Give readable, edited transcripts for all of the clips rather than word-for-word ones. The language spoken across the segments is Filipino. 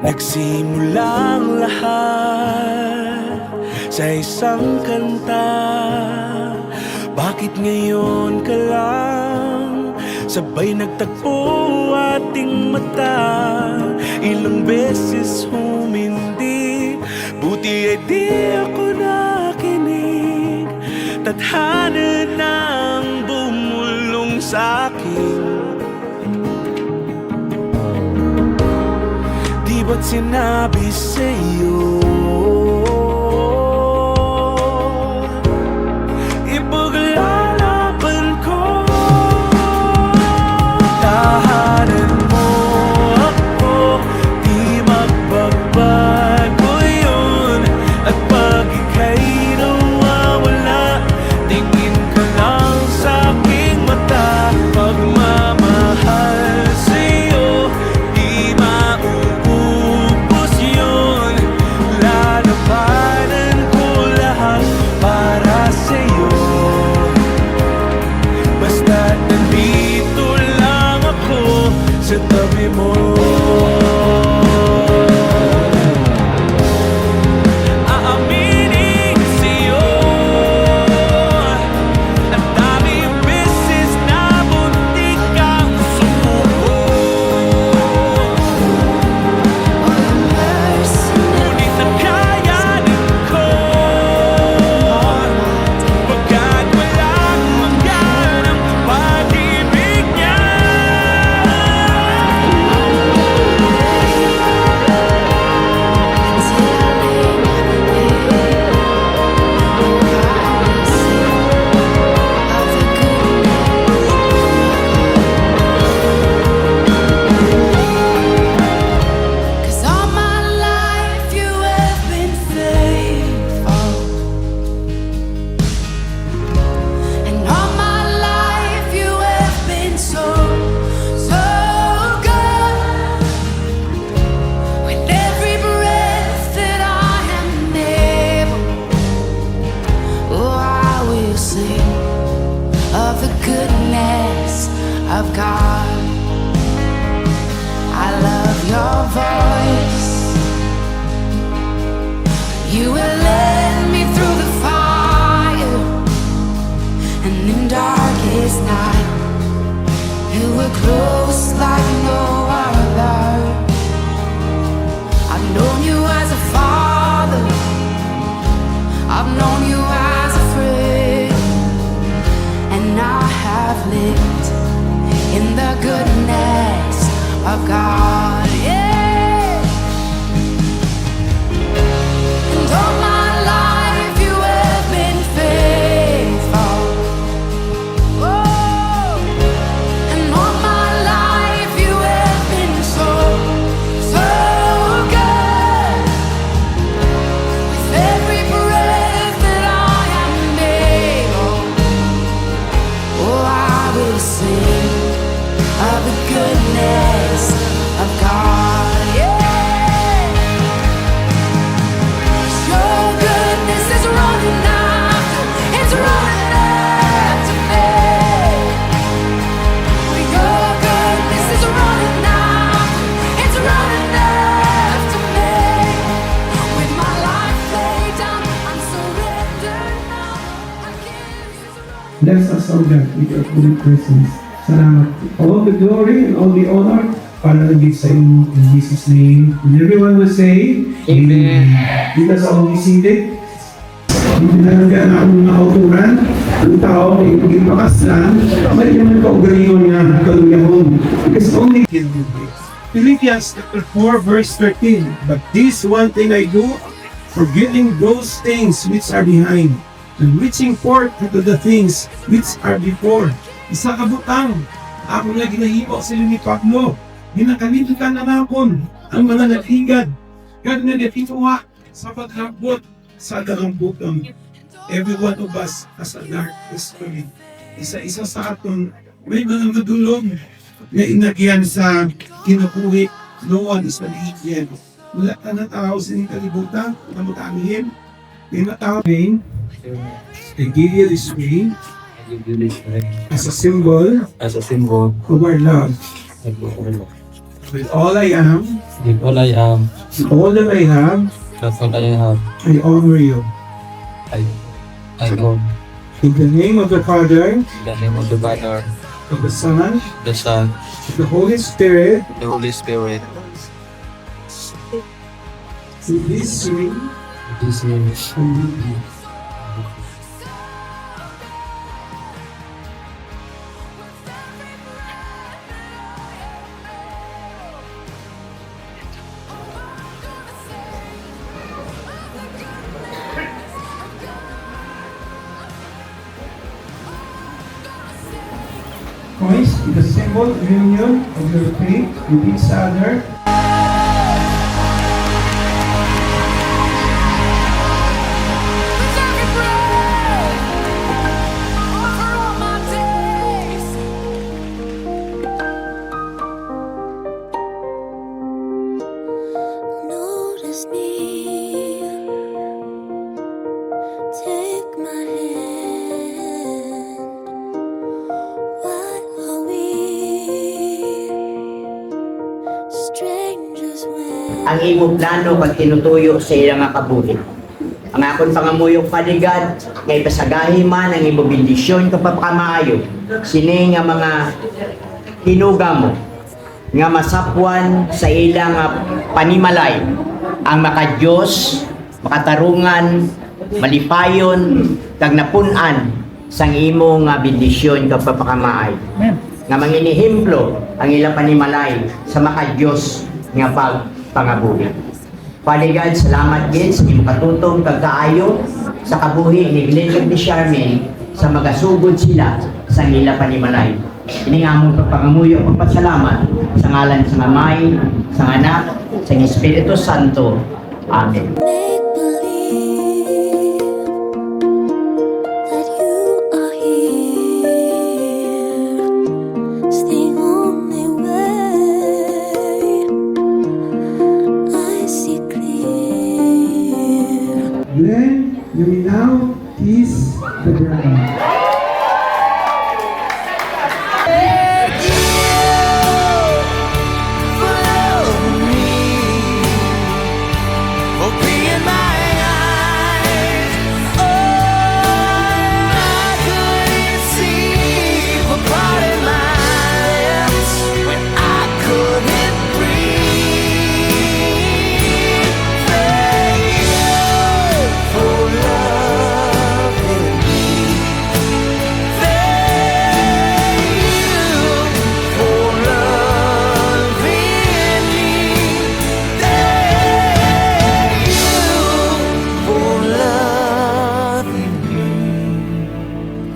Nagsimulang lahat sa isang kanta. Bakit ngayon ka lang sabay nagtagpo ating mata? Ilang beses humindi, buti ay di ako nakinig. Tadhana nang bumulong sa'kin. Di ba't sinabi sa'yo ipaglalaban ko? Tahanan mo ako, di magbabago yun. At pag ika'y nawawala, tingin ka lang sa'king mata. Pagmamahal sa'yo, di mauubos yun. Lalabanan ko lahat para sa'yo. Basta't nandito lang ako sa tabi mo. Aaminin sa'yo, ang daming beses na muntik kang sumuko. Ngunit nakayanin ko, pagkat walang hanggan ang pag-ibig niya. Cause all my life you have been faithful, and all my life you have been so, so good. With every breath that I am able, oh, I will sing of the goodness of God. I love your voice. You will led me through the fire, and in darkest night, you were close like no other. I've known you as a father, I've known you as a friend, and I have lived in the goodness of God. Yeah. And all my life you have been faithful. Oh. And all my life you have been so, so good. With every breath that I am able, oh, I will sing of the goodness of God. Yeah. Your goodness is running after, it's running after me. Your goodness is running after, it's running after me. With my life laid down, I'm surrendered now. I guess it's running. Bless us, O God, with your holy presence. Salamat. All the glory and all the honor para naging sa inyo in Jesus' name. And everyone will say, Amen. Dito sa akong isipit, hindi na lang na akong nakauturan. Ang tao ay maging makaslan. May naman kaugalingon nga kaluyahon. Because only He will do this. Philippians chapter 4 verse 13. But this one thing I do, forgetting those things which are behind, and reaching forth to the things which are before. Isa kabutang, ako nga ginahimo sa ni Pablo. Ginakalimutan na nakon ang mga nagigad. Kag nagatiwa sa paghambot sa karambutan. Every one of us has a dark history. Isa-isa sa aton may mga madulong na inagyan sa kinukuhi. No one is maliigyan. Wala ka na tao sa inyong kalibutan. Namutangin. May natao pain. The Gilead is green. As a symbol as a symbol of our love. of our love. With all I am, With all I am, with all that I have, that's all I have. I honor you. I go In the name of the Father, in the name of the Father, of the Son, the Son, of the Holy Spirit, the Holy Spirit. with this ring, This is and with you. Christ is the symbol of union of your faith with each other. With every breath, for all my days. Notice me, take my hand. What are we, strangers when Ang imong plano pag tinutuyo sa ilang nga kabuhi. Ang akon pangamuyok paligad, kay pasagahi man ang imong bendisyon kapag kamaayo. Sini nga mga hinuga mo, nga masapwan sa ilang nga panimalay, ang makadiyos, makatarungan, malipayon, kag napunan sang imong nga bendisyon kapag kamaayo. Nga manginihemplo ang ilang panimalay sa makadiyos nga pagpangabuhi. Paligad, salamat din sa imong katutong kagkaayo sa kabuhi ni Glenn ug ni Charmaine sa magasugod sila sa ilang panimalay. Ini nga among pagpangamuyo ug pagpasalamat sa ngalan sa Amay, sa Anak, sa Espiritu Santo. Amen. make believe that you are here. It's the only way I see clear. Then you will now kiss the bride. Open my eyes, oh, I couldn't see the part of my lips when I couldn't breathe. Thank you for loving me. Thank you for loving me. Thank you for loving me.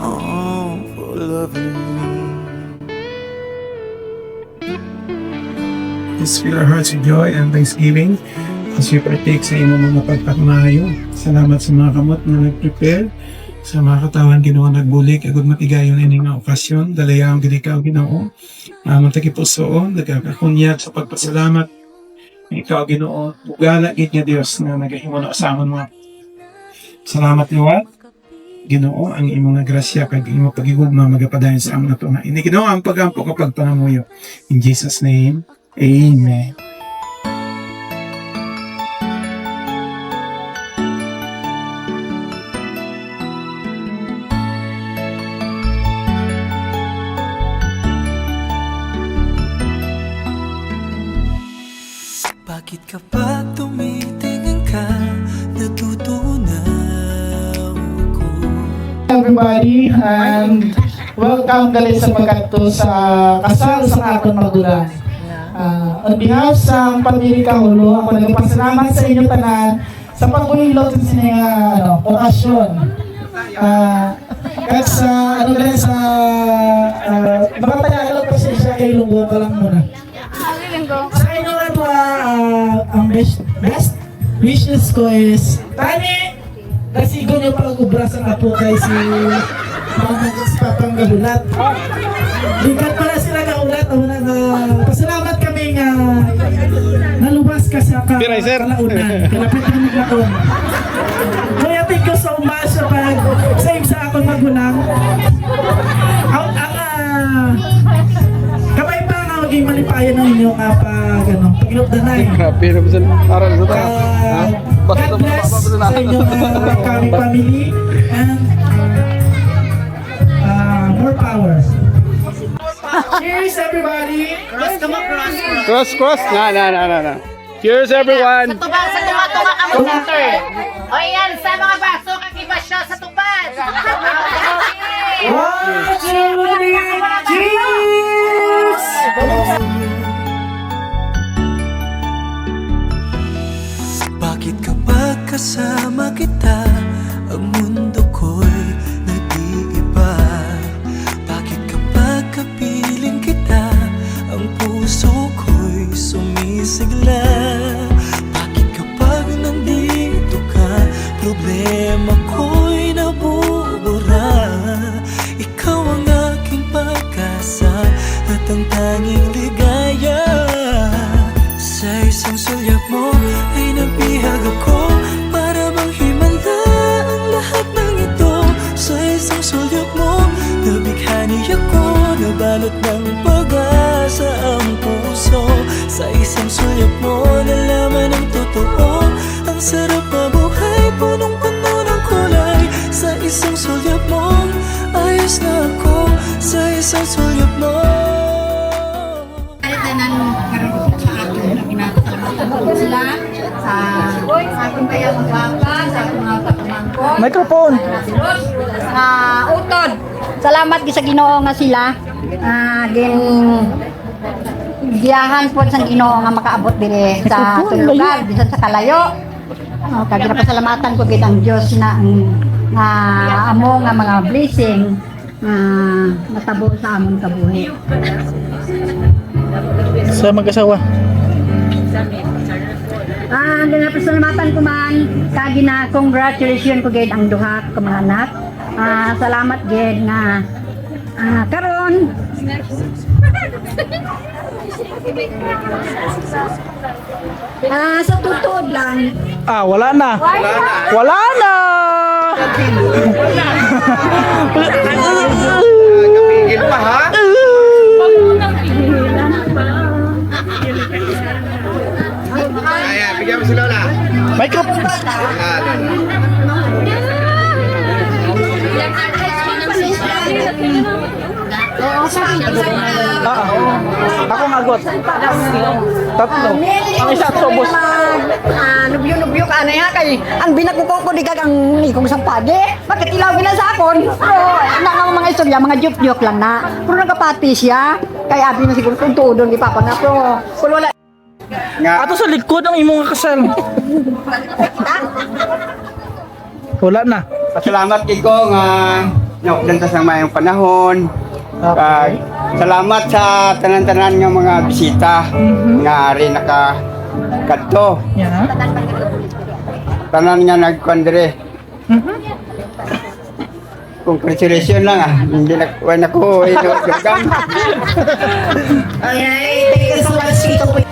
Oh, for loving me. Let's fill our hearts with joy and thanksgiving as we partake sa imong mga pagpakmayo. Salamat sa mga kamot na nag-prepare, sa mga katawan Ginoo nagbulik, agud matigayon ini nga okasyon, dalayang gid ikaw Ginoo. Mataki pusoon, nagkakakunyat sa pagpasalamat. Ikaw Ginoo, ugala gid nga Dios nga nagahimo na sa amon mga. Salamat liwat. Ginoo ang imong nga grasya kag imong pagigugma magapadayon sa amon nato na. Ini Ginoo ang pagampo kapag pangamuyo. In Jesus name. Amen. Bakit ka pa tumitingin ka? Natutunaw ako. Everybody, and welcome gali sa pagkadto sa kasal sa akong magulang. On behalf sa pamilya Kahulo, ako nagpasalamat sa inyo tanan sa pagbuhilot sa sininga okasyon. At sa gali sa makatagalog pa siya kay Lunggo ka lang muna. Sa inyo na ito, ang best wishes ko is tani nasigo niyo pala ubra sa apo kay si Papang Gahulat. Likat pala sila Gahulat. Pasalamat kami nga naluwas ka sa kalaunan. Kalapit ka naglaon. Kaya thank you so much sa pag-save sa akong magulang. Ang kamay pa nga maging malipa payo ng inyong pag-inupdanay. Grabe na bisa aral sa ta. God bless sa inyong kami family and more power. Cheers everybody! Cross. Na. Cheers everyone. Sa tuwa-tuwa ka mo, sir. O yan, sa mga baso, kakiba siya sa tupad. Cheers! Bakit kapag kasama kita, ang mundo ko'y nag-iiba? Bakit kapag kapiling kita, ang puso ko'y sumisigla? Bakit kapag nandito ka, problema ko'y nabubura? Ikaw ang aking pag-asa at ang tanging ligaya. Sa isang sulyap mo ay nabihag ako, para bang himala ang lahat ng ito. Sa isang sulyap mo, nabighani ako, nabalot ng pag-asa ang puso. Sa isang sulyap mo, nalaman ang totoo, ang sarap mabuhay, punong-puno ng kulay. Sa isang sulyap mo, ayos na ako. Sa isang sulyap mo. Sila sa aking kaya magbaka, sa aking mga katamangko. Microphone! Utod, salamat sa Ginoo nga sila. Giyahan po sa Ginoo nga makaabot dire sa lugar, bisan sa kalayo. Kag ginapasalamatan ko gid ang Dios na ang amo nga mga blessing matabo sa amon kabuhi. Sa mag-asawa. Ginapasalamatan ko man kag na congratulations ko gid ang duha ka mga anak. Salamat gid nga karon sa tutod lang. Wala na. Wala na! Kapigil pa ha? Ayan, bigyan mo si Lola. Microphone! Ako nga got. Tatlo. Ang isa sobos. Nubyo-nubyo ka na ya kay ang binakukong ko digag ang ikong sampage. Bakit ilaw gina sa akon? Na nga mga istorya, mga joke-joke lang na. Pero nagapati siya. Kaya abi na siguro kung tuodon di papa na pero kung wala Ato sa likod ng imong kasal. Wala na. Salamat Kiko nga naugdan sa mayong panahon. Okay. Salamat sa tanan-tanan nga mga bisita nga ari nakakadto. Yan. Tanan nga nagkondre. Congratulations lang hindi na ako ino. Ay, thank you so much, Tito Puy.